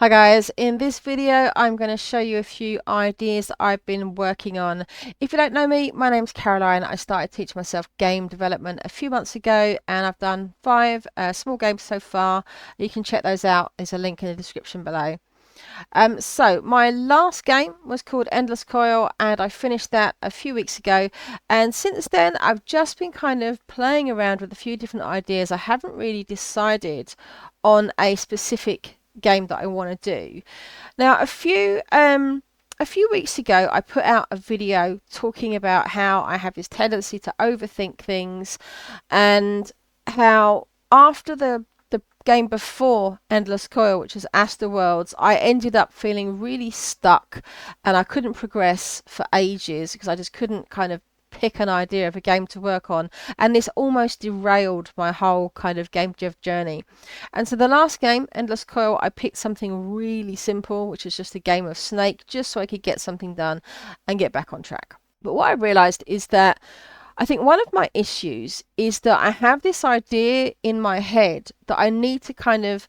Hi guys, in this video I'm going to show you a few ideas that I've been working on. If you don't know me, my name's Caroline. I started teaching myself game development a few months ago and I've done 5 small games so far. You can check those out. There's a link in the description below. So my last game was called Endless Coil and I finished that a few weeks ago, and since then I've just been kind of playing around with a few different ideas. I haven't really decided on a specific game that I want to do. Now a few weeks ago I put out a video talking about how I have this tendency to overthink things, and how after the game before Endless Coil, which was Asterworlds, I ended up feeling really stuck and I couldn't progress for ages because I just couldn't kind of pick an idea of a game to work on, and this almost derailed my whole kind of game dev journey. And so the last game, Endless Coil, I picked something really simple, which is just a game of Snake, just so I could get something done and get back on track. But what I realized is that I think one of my issues is that I have this idea in my head that I need to kind of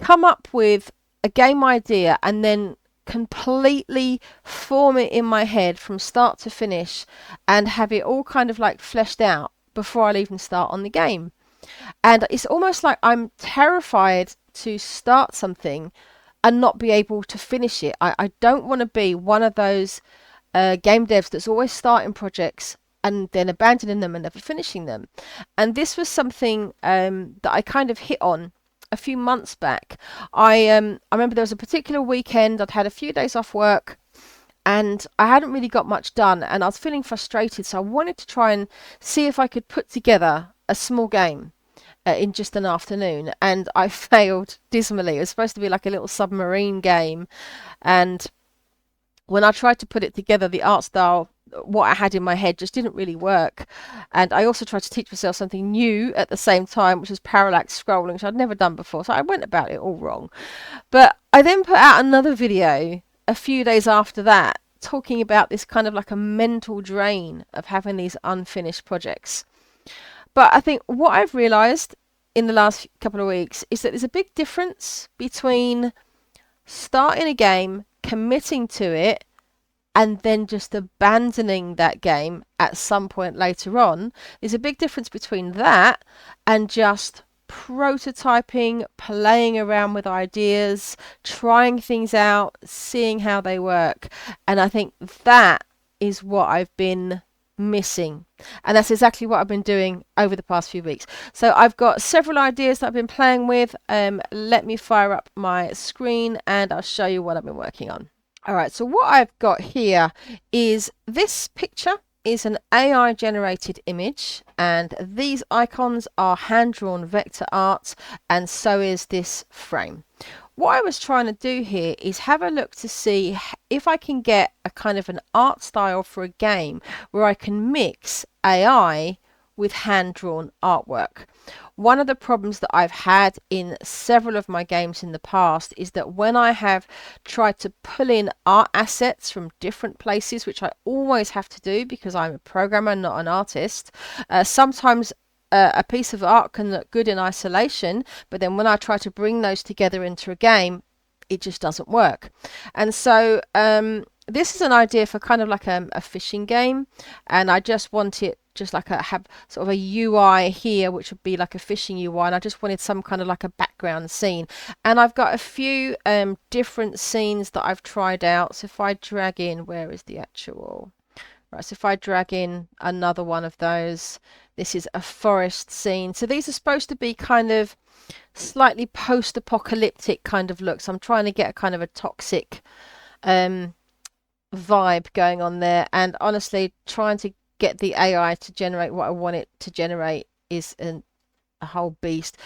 come up with a game idea and then completely form it in my head from start to finish and have it all kind of like fleshed out before I'll even start on the game. And it's almost like I'm terrified to start something and not be able to finish it. I don't want to be one of those game devs that's always starting projects and then abandoning them and never finishing them. And this was something that I kind of hit on a few months back. I remember there was a particular weekend I'd had a few days off work and I hadn't really got much done and I was feeling frustrated, so I wanted to try and see if I could put together a small game in just an afternoon, and I failed dismally. It was supposed to be like a little submarine game, and when I tried to put it together, the art style, what I had in my head, just didn't really work. And I also tried to teach myself something new at the same time, which was parallax scrolling, which I'd never done before. So I went about it all wrong. But I then put out another video a few days after that, talking about this kind of like a mental drain of having these unfinished projects. But I think what I've realized in the last couple of weeks is that there's a big difference between starting a game, committing to it, and then just abandoning that game at some point later on. There's a big difference between that and just prototyping, playing around with ideas, trying things out, seeing how they work. And I think that is what I've been missing, and that's exactly what I've been doing over the past few weeks. So I've got several ideas that I've been playing with. Let me fire up my screen and I'll show you what I've been working on. All right, so what I've got here is this picture is an AI generated image, and these icons are hand-drawn vector art, and so is this frame. What I was trying to do here is have a look to see if I can get a kind of an art style for a game where I can mix AI with hand-drawn artwork. One of the problems that I've had in several of my games in the past is that when I have tried to pull in art assets from different places, which I always have to do because I'm a programmer, not an artist, sometimes a piece of art can look good in isolation, but then when I try to bring those together into a game, it just doesn't work. And so this is an idea for kind of like a fishing game, and I just want it just like have sort of a UI here, which would be like a fishing UI, and I just wanted some kind of like a background scene. And I've got a few different scenes that I've tried out. So if I drag in, where is the actual... Right, so if I drag in another one of those, this is a forest scene. So these are supposed to be kind of slightly post-apocalyptic kind of looks. I'm trying to get a kind of a toxic vibe going on there. And honestly, trying to get the AI to generate what I want it to generate is a whole beast.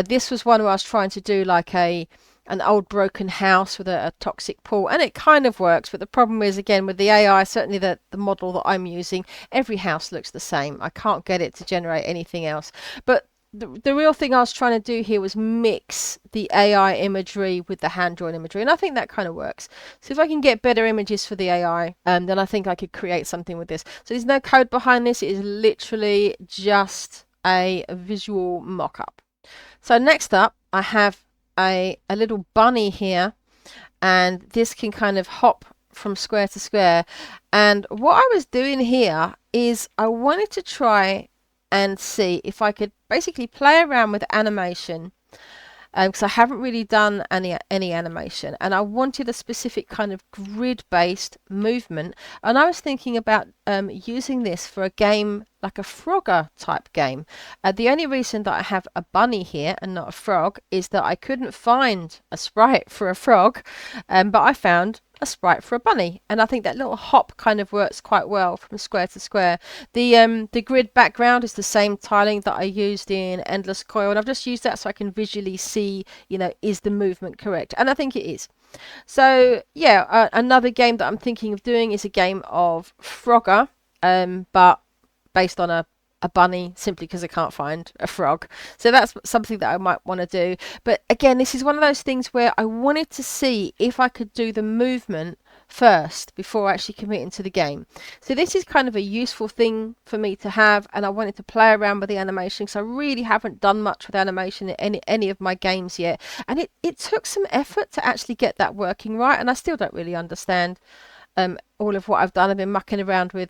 This was one where I was trying to do like an old broken house with a toxic pool, and it kind of works, but the problem is, again, with the AI, certainly the model that I'm using, every house looks the same. I can't get it to generate anything else. But the real thing I was trying to do here was mix the AI imagery with the hand-drawn imagery, and I think that kind of works. So if I can get better images for the AI, then I think I could create something with this. So there's no code behind this. It is literally just a visual mock-up. So next up, I have a little bunny here, and this can kind of hop from square to square. And what I was doing here is I wanted to try and see if I could basically play around with animation, because I haven't really done any animation, and I wanted a specific kind of grid-based movement. And I was thinking about using this for a game like a Frogger type game. The only reason that I have a bunny here and not a frog is that I couldn't find a sprite for a frog, but I found a sprite for a bunny, and I think that little hop kind of works quite well from square to square. The grid background is the same tiling that I used in Endless Coil, and I've just used that so I can visually see, is the movement correct, and I think it is. So yeah, another game that I'm thinking of doing is a game of Frogger, but based on a bunny, simply because I can't find a frog. So that's something that I might want to do. But again, this is one of those things where I wanted to see if I could do the movement first before actually committing to the game. So this is kind of a useful thing for me to have, and I wanted to play around with the animation, because I really haven't done much with animation in any of my games yet. And it took some effort to actually get that working right, and I still don't really understand all of what I've done. I've been mucking around with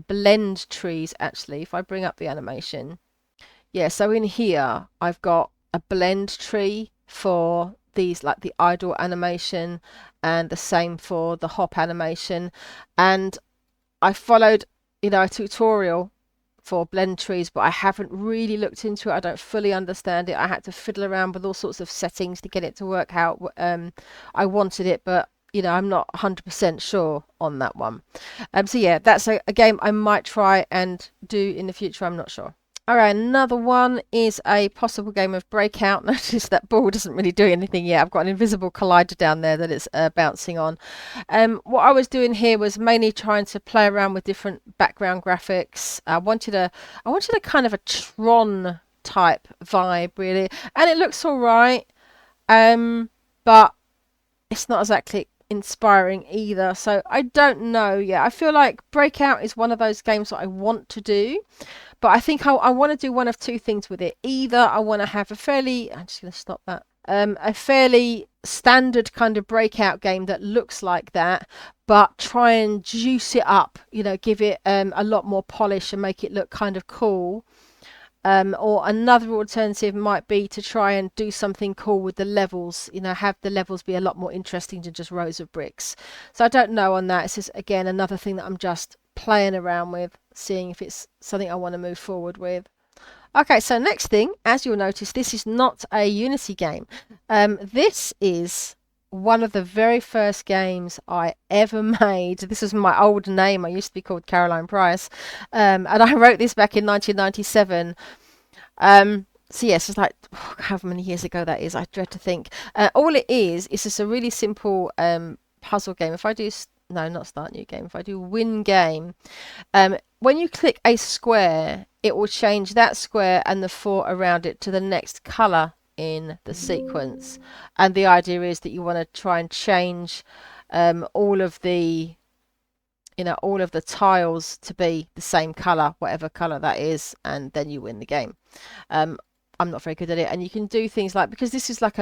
blend trees. Actually, if I bring up the animation, yeah, so in here I've got a blend tree for these, like the idle animation, and the same for the hop animation. And I followed a tutorial for blend trees, but I haven't really looked into it. I don't fully understand it. I had to fiddle around with all sorts of settings to get it to work out I wanted it, but I'm not 100% sure on that one. So yeah, that's a game I might try and do in the future. I'm not sure. All right, another one is a possible game of Breakout. Notice that ball doesn't really do anything yet. I've got an invisible collider down there that it's bouncing on. What I was doing here was mainly trying to play around with different background graphics. I wanted a kind of a Tron type vibe, really, and it looks all right, but it's not exactly inspiring either. So I don't know yet. I feel like Breakout is one of those games that I want to do, but I think I want to do one of two things with it. Either I want to have I'm just going to stop that, a fairly standard kind of Breakout game that looks like that, but try and juice it up, give it a lot more polish and make it look kind of cool. Or another alternative might be to try and do something cool with the levels, have the levels be a lot more interesting than just rows of bricks. So I don't know on that. It's just, again, another thing that I'm just playing around with, seeing if it's something I want to move forward with. Okay, so next thing, as you'll notice, this is not a Unity game. This is one of the very first games I ever made. This was my old name. I used to be called Caroline Price, and I wrote this back in 1997. So yes, it's like however many years ago that is. I dread to think. All it is just a really simple puzzle game. If I do no, not start new game. If I do win game, when you click a square, it will change that square and the 4 around it to the next color in the sequence. And the idea is that you want to try and change all of the tiles to be the same color, whatever color that is, and then you win the game. I'm not very good at it, and you can do things like, because this is like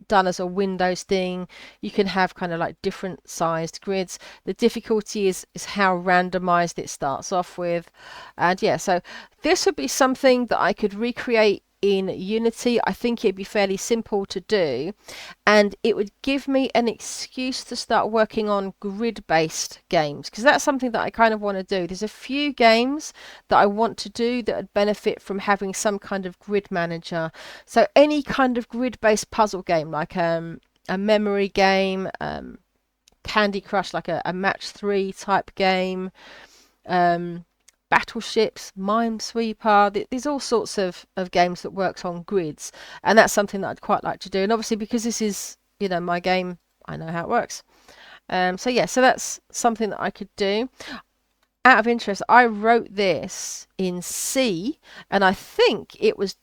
done as a Windows thing, you can have kind of like different sized grids. The difficulty is how randomized it starts off with, and yeah, so this would be something that I could recreate in Unity. I think it'd be fairly simple to do, and it would give me an excuse to start working on grid-based games, because that's something that I kind of want to do. There's a few games that I want to do that would benefit from having some kind of grid manager. So any kind of grid-based puzzle game, like a memory game, Candy Crush, like a match 3 type game, battleships, Minesweeper. There's all sorts of games that works on grids, and that's something that I'd quite like to do. And obviously, because this is my game, I know how it works. So yeah, so that's something that I could do. Out of interest, I wrote this in C, and I think it was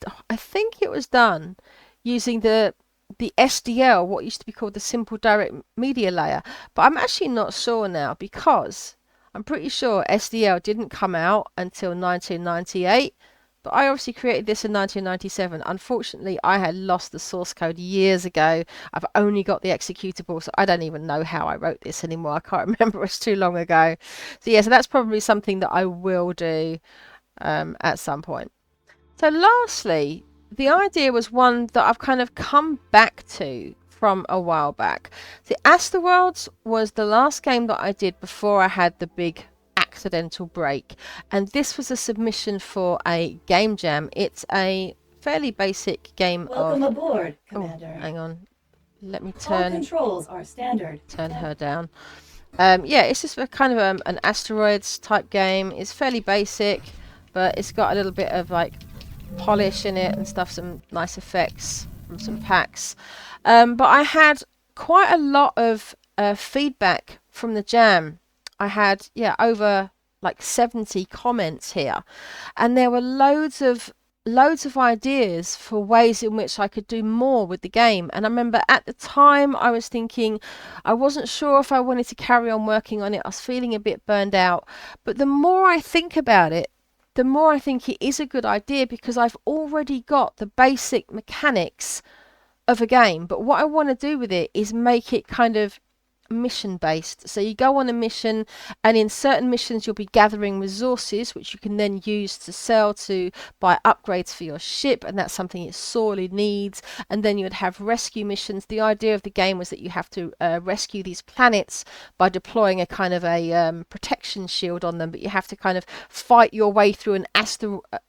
done using the SDL, what used to be called the Simple Direct Media Layer. But I'm actually not sure now, because I'm pretty sure SDL didn't come out until 1998, But I obviously created this in 1997. Unfortunately, I had lost the source code years ago. I've only got the executable, so I don't even know how I wrote this anymore. I can't remember. It's too long ago. So yeah, so that's probably something that I will do at some point. So lastly, the idea was one that I've kind of come back to from a while back. The Asterworlds was the last game that I did before I had the big accidental break, and this was a submission for a game jam. It's a fairly basic game Welcome of... aboard, Oh, Commander. hang on. Let me All controls are standard. turn her down. Yeah, it's just a kind of an asteroids type game. It's fairly basic, but it's got a little bit of like polish in it and stuff, some nice effects from some packs. But I had quite a lot of feedback from the jam. I had, yeah, over like 70 comments here, and there were loads of ideas for ways in which I could do more with the game. And I remember at the time I was thinking I wasn't sure if I wanted to carry on working on it. I was feeling a bit burned out. But the more I think about it, the more I think it is a good idea, because I've already got the basic mechanics of a game. But what I want to do with it is make it kind of mission based. So you go on a mission, and in certain missions you'll be gathering resources which you can then use to sell to buy upgrades for your ship, and that's something it sorely needs. And then you would have rescue missions. The idea of the game was that you have to rescue these planets by deploying a kind of a protection shield on them, but you have to kind of fight your way through an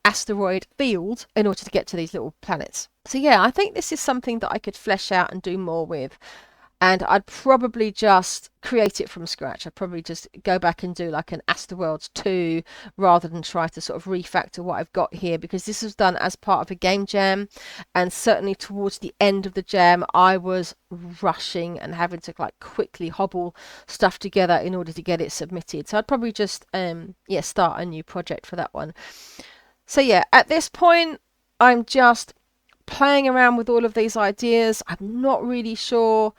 asteroid field in order to get to these little planets. So yeah, I think this is something that I could flesh out and do more with. And I'd probably just create it from scratch. I'd probably just go back and do like an Asterworlds 2 rather than try to sort of refactor what I've got here, because this was done as part of a game jam, and certainly towards the end of the jam I was rushing and having to like quickly hobble stuff together in order to get it submitted. So I'd probably just yeah, start a new project for that one. So yeah, at this point I'm just playing around with all of these ideas. I'm not really sure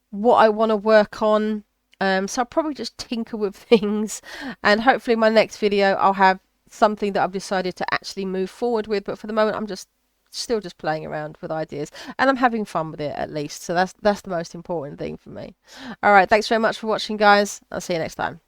what I want to work on. So I'll probably just tinker with things, and hopefully in my next video I'll have something that I've decided to actually move forward with. But for the moment I'm just still just playing around with ideas, and I'm having fun with it at least. So that's the most important thing for me. All right, thanks very much for watching, guys. I'll see you next time.